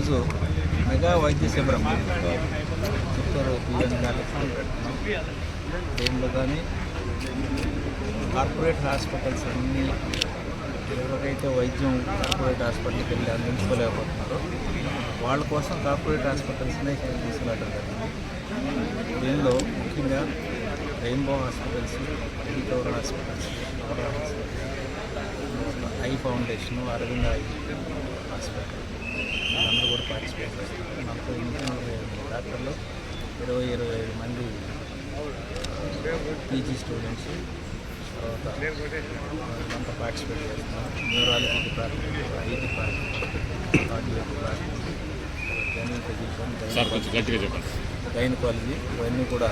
ఈరోజు మెగా వైద్య శిబిరం చిత్తూరు పిఎన్ కాలేజ్ దీనిలో కానీ కార్పొరేట్ హాస్పిటల్స్ అన్నీ ఎవరికైతే వైద్యం కార్పొరేట్ హాస్పిటల్కి వెళ్ళి అందించుకోలేకపోతున్నారో వాళ్ళ కోసం కార్పొరేట్ హాస్పిటల్స్నే తీసుకురావడం జరిగింది. దీనిలో ముఖ్యంగా రెయిన్బో హాస్పిటల్స్, ఎడిటోర్ hospitals, eye foundation, Aravind eye hospital అందరూ కూడా పార్టిసిపేట్ చేస్తారు. 40-45 డాక్టర్లు, 20-25 మంది పీజీ స్టూడెంట్స్ తర్వాత అంతా పార్టిసిపేట్ చేస్తున్నారు. Neurology department, I department, cardio department, general physician, gynaecology ఇవన్నీ కూడా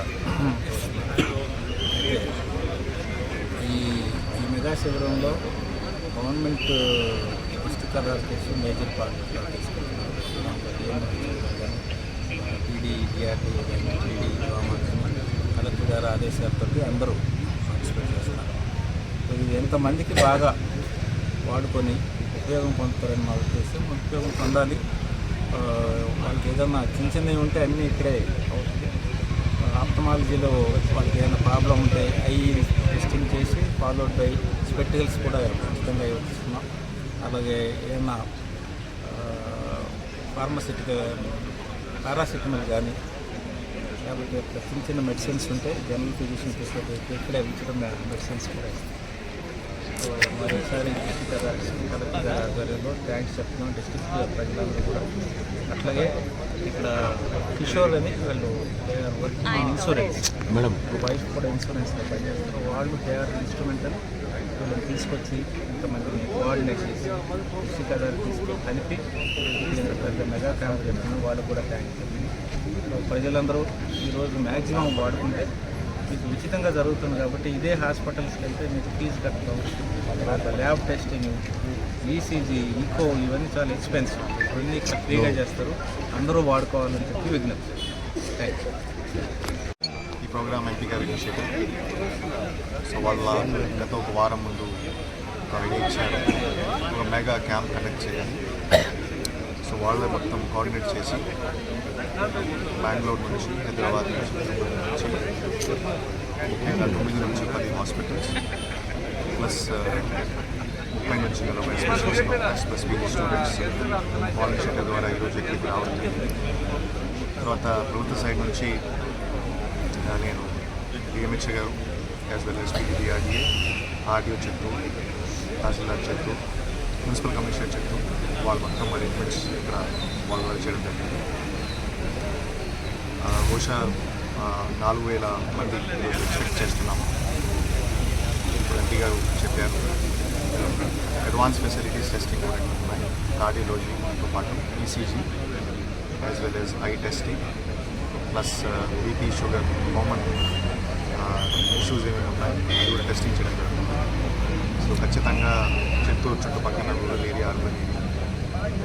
అయితే ఈ మెగా శిబిరంలో government district authorities major part తీసుకుంటున్నారు. పీడీ, డిఆర్డీ కానీ, పీడీ, డ్రామా కానీ కలెక్టర్ గారి ఆదేశాలతో అందరూ పార్టిసిపేట్ చేస్తున్నారు. ఇది ఎంతమందికి బాగా వాడుకొని ఉపయోగం పొందుతారని మా ఉద్దేశం. ఉపయోగం పొందాలి. వాళ్ళకి ఏదైనా చిన్న చిన్నవి ఉంటే అన్నీ ఇక్కడే అవుతుంది. ఆప్థమాలజీలో వాళ్ళకి ఏదైనా ప్రాబ్లం ఉంటే ఐ టెస్టింగ్ చేసి ఫాలోడ్ బై స్పెక్టికల్స్ కూడా ఖచ్చితంగా ఇస్తున్నాం. అలాగే ఏదైనా పారాసిటమాల్ కానీ లేకపోతే చిన్న చిన్న మెడిసిన్స్ ఉంటే జనరల్ ఫిజిషియన్ తీసుకెళ్ళి ఇక్కడే ఉంచడం మెడిసిన్స్ కూడా ఇస్తాం. సో మరోసారి డిస్ట్రిక్ట్ కలెక్టర్ గారి ఆధ్వర్యంలో థ్యాంక్స్ చెప్తున్నాం డిస్ట్రిక్ట్ ప్రజలందరూ కూడా. అట్లాగే ఇక్కడ కిషోర్ అని వాళ్ళు వర్కింగ్ ఇన్సూరెన్స్ మేడం వైఫ్ కూడా ఇన్సూరెన్స్లో పనిచేస్తారు. వాళ్ళు హెయిర్ ఇన్స్ట్రుమెంటల్ వీళ్ళని తీసుకొచ్చి ఇంతమందిని కోఆర్డినేట్ చేసి డిస్ట్రిక్ట్ అథారిటీస్కి కలిపి పెద్ద మెగా క్యాంప్ చెప్తున్నాం. వాళ్ళకు కూడా థ్యాంక్స్ చెప్పింది. ప్రజలందరూ ఈరోజు మ్యాక్సిమం వాడుకుంటే మీకు ఉచితంగా జరుగుతుంది కాబట్టి ఇదే హాస్పిటల్స్కి వెళ్తే మీకు ఫీజు కట్టడం, తర్వాత ల్యాబ్ టెస్టింగ్, ఈసీజీ, ఈకో ఇవన్నీ చాలా ఎక్స్పెన్సివ్. ఇవన్నీ ఇక్కడ ఫ్రీగా చేస్తారు. అందరూ వాడుకోవాలని చెప్పి విజ్ఞప్తి. Thank you. ఈ ప్రోగ్రామ్ ఎంపీ గారు ఇనిషియేటివ్. సో వాళ్ళ గత ఒక వారం ముందు ఒక ఐడియా ఇచ్చారు, ఒక మెగా క్యాంప్ కండక్ట్ చేయాలి. సో వాళ్ళే మొత్తం కోఆర్డినేట్ చేసి బెంగళూరు నుంచి, హైదరాబాద్ నుంచి, ముఖ్యంగా 9 నుంచి 10 హాస్పిటల్స్ ప్లస్ 30 నుంచి 40 specialist doctors plus PG students volunteer ద్వారా ఈరోజు ఇక్కడికి రావడం జరిగింది. తర్వాత ప్రభుత్వ సైడ్ నుంచి నేను డిఎంహెచ్ఏ గారు as well as PDRDA, RDO Chittoor, tahsildar Chittoor, municipal commissioner Chittoor వాళ్ళు మొత్తం అరేంజ్మెంట్స్ ఇక్కడ వాళ్ళు చేయడం జరిగింది. బహుశా 4,000 మంది ఎక్స్పెక్ట్ చేస్తున్నాము. ఇప్పుడు ఎంపీ గారు చెప్పారు అడ్వాన్స్ ఫెసిలిటీస్ టెస్టింగ్ కూడా ఉన్నాయి. కార్డియాలజీతో పాటు ECG as well as I testing plus BP, sugar, common issues ఏమేమి ఉన్నాయి అది కూడా టెస్టింగ్ చేయడం జరుగుతుంది. సో ఖచ్చితంగా చిత్తూరు చుట్టుపక్కల రూరల్ ఏరియా, అర్బన్ ఏరియా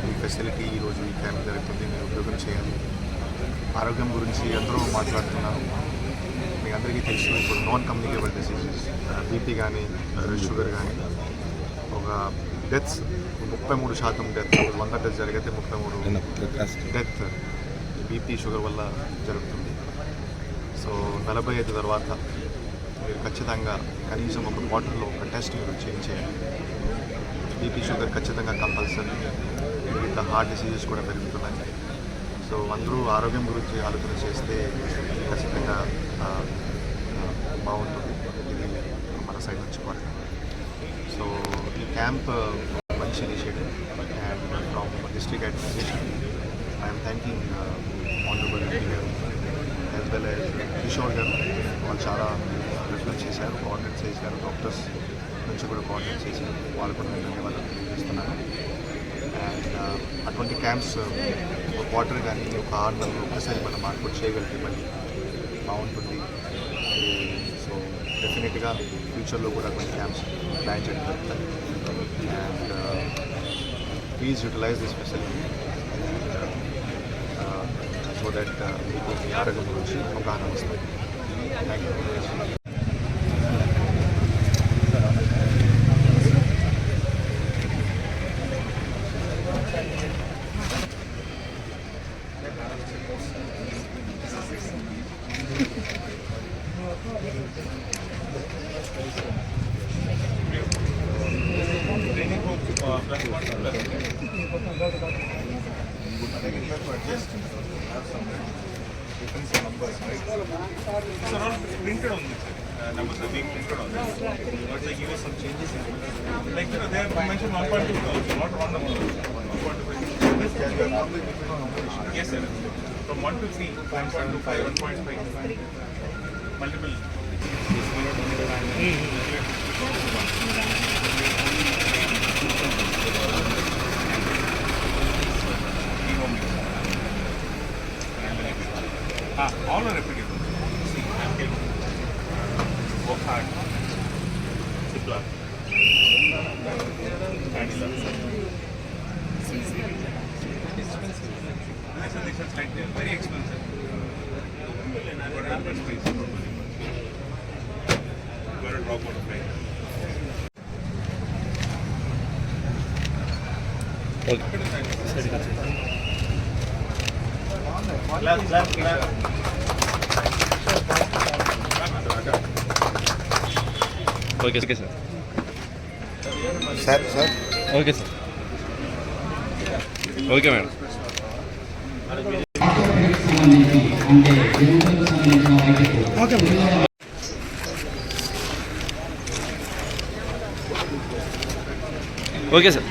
ఈ ఫెసిలిటీ ఈరోజు ఈ క్యాంప్ జరుగుతుంది. మీరు ఉపయోగం చేయాలి. ఆరోగ్యం గురించి అందరూ మాట్లాడుతున్నారు. మీ అందరికీ తెలుసు ఇప్పుడు నాన్ కమ్యూనికేబుల్ డిసీజెస్ బీపీ కానీ షుగర్ కానీ ఒక డెత్స్ 33% డెత్, 100 డెత్ జరిగితే 33 డెత్ బీపీ షుగర్ వల్ల జరుగుతుంది. సో 45 తర్వాత మీరు ఖచ్చితంగా కనీసం ఒక క్వార్టర్లో ఒక టెస్ట్ మీరు చేయాలి. బీపీ షుగర్ ఖచ్చితంగా కంపల్సరీ. మిగతా హార్ట్ డిసీజెస్ కూడా పెరుగుతున్నాయి. సో అందరూ ఆరోగ్యం గురించి ఆలోచన చేస్తే ఖచ్చితంగా బాగుంటుంది. ఇది మన సైడ్ నుంచి కోరిక. సో ఈ క్యాంప్ మంచి initiative and from district administration I'm thanking honourable MP గారు యాజ్ వెల్ యాజ్ కిషోర్ గారు. వాళ్ళు చాలా రిఫరెన్స్ చేశారు, కోఆర్డినేట్ చేశారు. డాక్టర్స్ నుంచి కూడా కోఆర్డినేట్ చేశారు. వాళ్ళు కూడా నేను ధన్యవాదాలు తెలియజేస్తున్నాను. అండ్ అటువంటి క్యాంప్స్ ఒక క్వార్టర్ కానీ ఒక 6 నెలలు ఒక్కసారి మనం మార్పులు చేయగలిగితే మళ్ళీ బాగుంటుంది. సో డెఫినెట్గా ఫ్యూచర్లో కూడా కొన్ని క్యాంప్స్ ప్లాన్ చేయడం జరుగుతాయి. And please utilize this facility so that మీకు మీ ఆరోగ్యం గురించి అవగాహన వస్తుంది. Thank you. So all printed on this. Numbers are being printed on this. But they give us some changes. Like they have mentioned 1.2 also, not wrong number. 1.2. Yes, sir. From 1 to 3, 1.25, 1.5. Multiple. All are replicable. See, Alkyl, work hard, Cipla, Cadila. These are slightly very expensive. But average price probably. Got a drop out of price. Okay okay sir sir okay sir okay madam okay sir